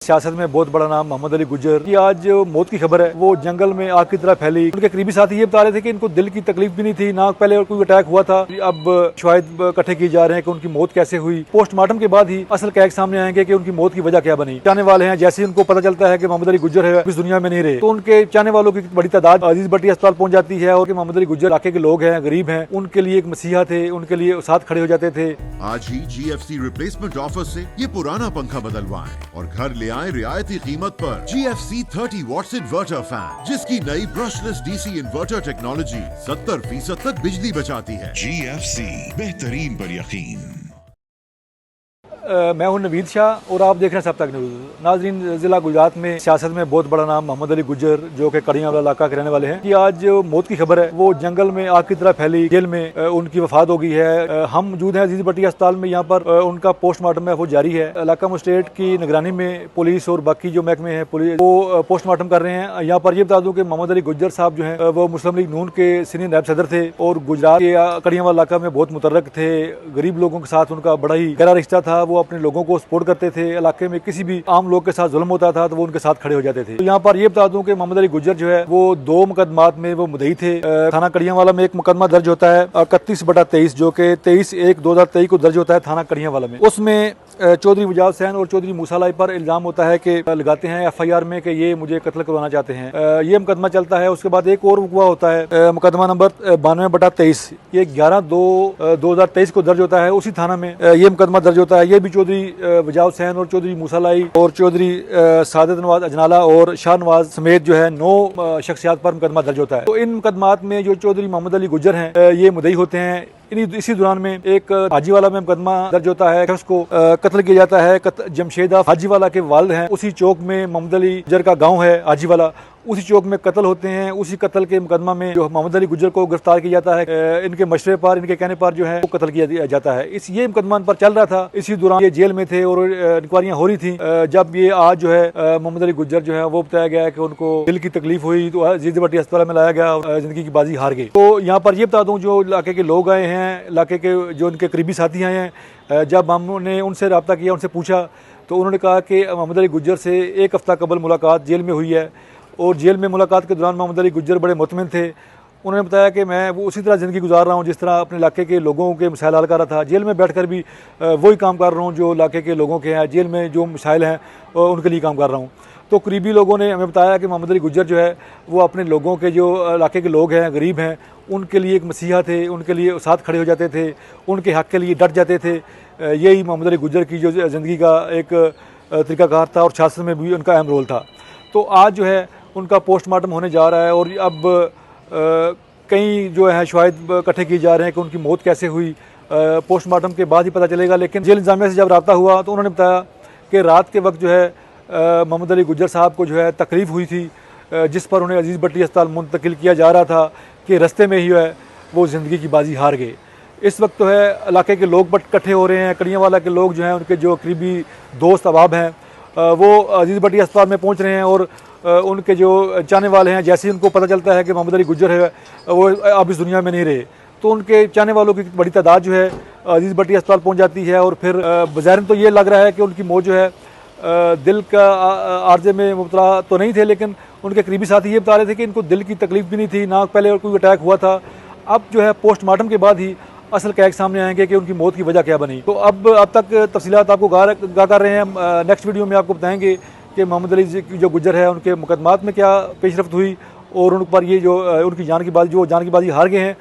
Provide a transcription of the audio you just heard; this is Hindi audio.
सियासत में बहुत बड़ा नाम मोहम्मद अली गुज्जर की आज मौत की खबर है। वो जंगल में आग की तरह फैली। उनके करीबी साथी ये बता रहे थे कि इनको दिल की तकलीफ भी नहीं थी, ना पहले कोई अटैक हुआ था। अब शायद इकट्ठे किए जा रहे हैं कि उनकी मौत कैसे हुई। पोस्टमार्टम के बाद ही असल कैक सामने आएंगे कि उनकी मौत की वजह क्या बनी। चाहने वाले हैं जैसे ही उनको पता चलता है कि मोहम्मद अली गुज्जर है इस दुनिया में नहीं रहे, तो उनके चाहने वालों की बड़ी तादाद अजीज भट्टी अस्पताल पहुंच जाती है। और मोहम्मद अली गुज्जर इलाके के लोग हैं, गरीब हैं, उनके लिए एक मसीहा थे, उनके लिए साथ खड़े हो जाते थे। आज ही GFC रिप्लेसमेंट ऑफर से ये पुराना पंखा बदलवाएं और घर ले आए रियायती कीमत पर GFC 30 वॉट्स इन्वर्टर फैन, जिसकी नई ब्रशलेस DC इन्वर्टर टेक्नोलॉजी 70% तक बिजली बचाती है। GFC, बेहतरीन पर यकीन। मैं हूं नवीद शाह और आप देख रहे हैं सब तक न्यूज़। नाजरीन, जिला गुजरात में सियासत में बहुत बड़ा नाम मोहम्मद अली गुज्जर जो कि कड़ियां वाला इलाका के रहने वाले हैं, कि आज मौत की खबर है। वो जंगल में आग की तरह फैली, जेल में उनकी वफात हो गई है। हम मौजूद हैं अजीज भट्टी अस्पताल में। यहाँ पर उनका पोस्टमार्टम है वो जारी है। इलाका मजिस्ट्रेट की निगरानी में पुलिस और बाकी जो महकमे हैं पुलिस वो पोस्टमार्टम कर रहे हैं। यहाँ पर ये बता दूं कि मोहम्मद अली गुज्जर साहब जो है वो मुस्लिम लीग नून के सीनियर नायब सदर थे और गुजरात के कड़ियां वाला इलाका में बहुत मुतर्रक थे। गरीब लोगों के साथ उनका बड़ा ही गहरा रिश्ता था। वो अपने लोगों को सपोर्ट करते थे। इलाके में किसी भी आम लोग के साथ जुल्म होता था तो वो उनके साथ खड़े हो जाते थे। तो यहाँ पर ये बता दूं कि मोहम्मद अली गुज्जर जो है वो 2 मुकदमात में वो मुद्दई थे। थाना कड़ियांवाला में एक मुकदमा दर्ज होता है 31/23 जो कि 23/1/2023 को दर्ज होता है थाना कड़ियांवाला में। उसमें चौधरी वजाद हुसैन और चौधरी मूसा लाई पर इल्जाम होता है कि लगाते हैं FIR में कि ये मुझे कत्ल करवाना चाहते हैं। ये मुकदमा चलता है। उसके बाद एक और हुआ होता है मुकदमा नंबर 92/23, ये 11/2/2023 को दर्ज होता है। उसी थाना में ये मुकदमा दर्ज होता है। ये भी चौधरी वजाद हुसैन और चौधरी मूसा लाई और चौधरी सादत नवाज अजनाला और शाह नवाज समेत जो है 9 शख्सियात पर मुकदमा दर्ज होता है। तो इन मुकदमात में जो चौधरी मोहम्मद अली गुज्जर हैं ये मुद्दई होते हैं। इसी दौरान में एक हाजीवाला में मुकदमा दर्ज होता है, उसको कत्ल किया जाता है। जमशेद हाजीवाला के वालिद हैं। उसी चौक में मोहम्मद अली गुज्जर का गांव है हाजीवाला, उसी चौक में कत्ल होते हैं। उसी कत्ल के मुकदमा में जो मोहम्मद अली गुज्जर को गिरफ्तार किया जाता है, इनके मशवरे पर, इनके कहने पर जो है वो कत्ल किया जाता है। ये मुकदमा पर चल रहा था। इसी दौरान ये जेल में थे और इंक्वायरियां हो रही थी। जब ये आज जो है मोहम्मद अली गुज्जर जो है वो बताया गया है कि उनको दिल की तकलीफ हुई तो अजीज भट्टी अस्पताल में लाया गया, जिंदगी की बाजी हार गई। तो यहाँ पर ये बता दूं जो इलाके के लोग आए हैं, इलाके के जो उनके करीबी साथी आए हैं, जब हमने उनसे रब्ता किया, उनसे पूछा तो उन्होंने कहा कि मोहम्मद अली गुज्जर से 1 हफ्ता कबल मुलाकात जेल में हुई है और जेल में मुलाकात के दौरान मोहम्मद अली गुज्जर बड़े मुतमिन थे। उन्होंने बताया कि मैं वो उसी तरह ज़िंदगी गुजार रहा हूँ जिस तरह अपने इलाके के लोगों के मसाइल हल कर रहा था। जेल में बैठकर भी वही काम कर रहा हूँ जो इलाके के लोगों के हैं। जेल में जो मसाइल हैं उनके लिए काम कर रहा हूँ। तो करीबी लोगों ने हमें बताया कि मोहम्मद अली गुज्जर जो है वो अपने लोगों के जो इलाके के लोग हैं, गरीब हैं, उनके लिए एक मसीहा थे, उनके लिए साथ खड़े हो जाते थे, उनके हक़ के लिए डट जाते थे। यही मोहम्मद अली गुज्जर की जो ज़िंदगी का एक तरीक़ाकार था और सियासत में भी उनका अहम रोल था। तो आज जो है उनका पोस्टमार्टम होने जा रहा है और अब कई जो है शायद इकट्ठे किए जा रहे हैं कि उनकी मौत कैसे हुई। पोस्टमार्टम के बाद ही पता चलेगा। लेकिन जेल इंतज़ामिया से जब रब्ता हुआ तो उन्होंने बताया कि रात के वक्त जो है मोहम्मद अली गुज्जर साहब को जो है तकलीफ़ हुई थी, जिस पर उन्हें अजीज़ भट्टी अस्पताल मुंतकिल किया जा रहा था कि रास्ते में ही जो है वो ज़िंदगी की बाजी हार गए। इस वक्त तो है इलाके के लोग इकट्ठे हो रहे हैं। कड़ियांवाला के लोग जो हैं, उनके जो करीबी दोस्त अहबाब हैं, वो अजीज़ भट्टी अस्पताल में पहुँच रहे हैं और उनके जो चाहने वाले हैं जैसे ही उनको पता चलता है कि मोहम्मद अली गुज्जर है वो अब इस दुनिया में नहीं रहे, तो उनके चाहने वालों की बड़ी तादाद जो है अजीज़ भट्टी अस्पताल पहुँच जाती है। और फिर बज़ाहिर तो ये लग रहा है कि उनकी मौत जो है दिल का आर्जे में मुबतला तो नहीं थे, लेकिन उनके करीबी साथी ये बता रहे थे कि इनको दिल की तकलीफ भी नहीं थी, ना पहले कोई अटैक हुआ था। अब जो है पोस्टमार्टम के बाद ही असल कैक सामने आएंगे कि उनकी मौत की वजह क्या बनी। तो अब तक तफसीलात आपको गा कर रहे हैं। नेक्स्ट वीडियो में आपको बताएंगे कि मोहम्मद अली जो गुज्जर है उनके मुकदमात में क्या पेशरफ्त हुई और उन पर ये जो उनकी जान की बाजी हार गए हैं।